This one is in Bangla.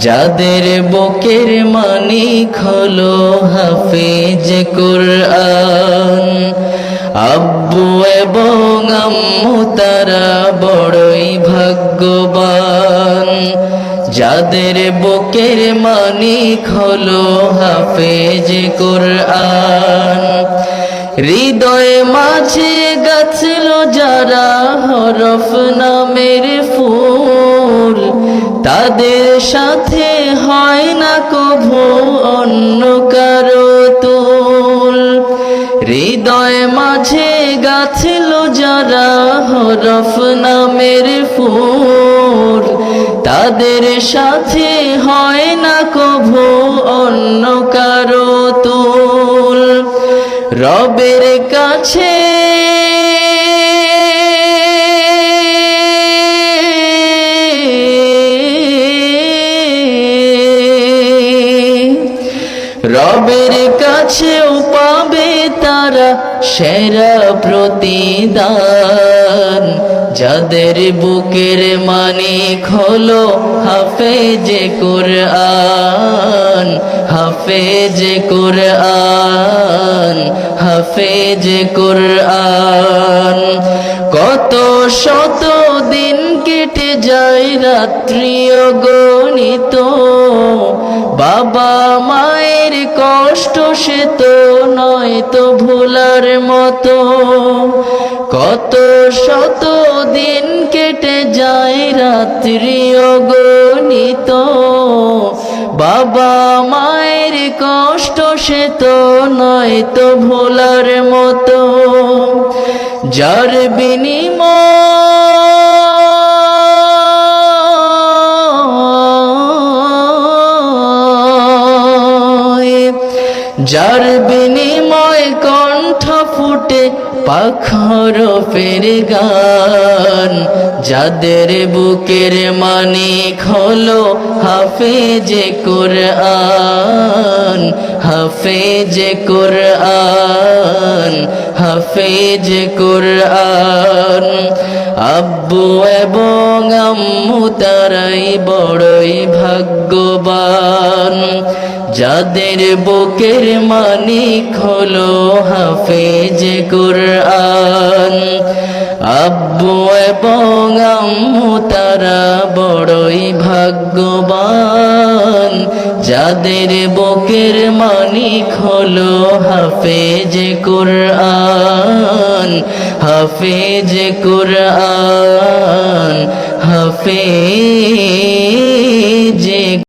যাদের বুকের মানিক হলো হাফেজ কুরআন, আব্বু এবং আম্মু তারা বড়ই ভাগ্যবান। যাদের বুকের মানিক হলো হাফেজ কুরআন, হৃদয়ে মাঝে গাছল যারা হরফ নামের ফুল, তাদের সাথে হয় না কভু অন্য কারো তুল। হৃদয়ে মাঝে গাছল যারা হরফ নামের ফুল, তাদের সাথে হয় না কভু অন্য কারো তুল। রবের কাছে রবের কাছেও পাবে তারা সেরা প্রতিদান। যাদের বুকের মানিক হলো হাফেজে কুরআন, হাফেজে কুরআন, হাফেজে কুরআন। কত শত দিন কেটে যায় রাত্রি অগণিত, বাবা মায়ের কষ্ট সে তো নয় তো ভোলার মতো। কত শত দিন কেটে যায় রাত্রি অগণিত, বাবা মায়ের কষ্ট সে তো নয় তো ভোলার মতো। যার বিনিময় কণ্ঠ ফুটে পাখর ফের গান। যাদের বুকের মানিক হলো হাফেজে কুরআন, হাফেজে কুরআন, হাফেজে কুরআন। আব্বু এবং আম্মু তারাই বড়ই ভাগ্যবান। যাদের বুকের মানিক হলো হাফেজে কুরআন, আব্বু এবং আম্মু তারা বড়ই ভাগ্যবান। যাদের বুকের মানিক হলো হাফেজে কুরআন, হাফেজে কুরআন, হাফেজ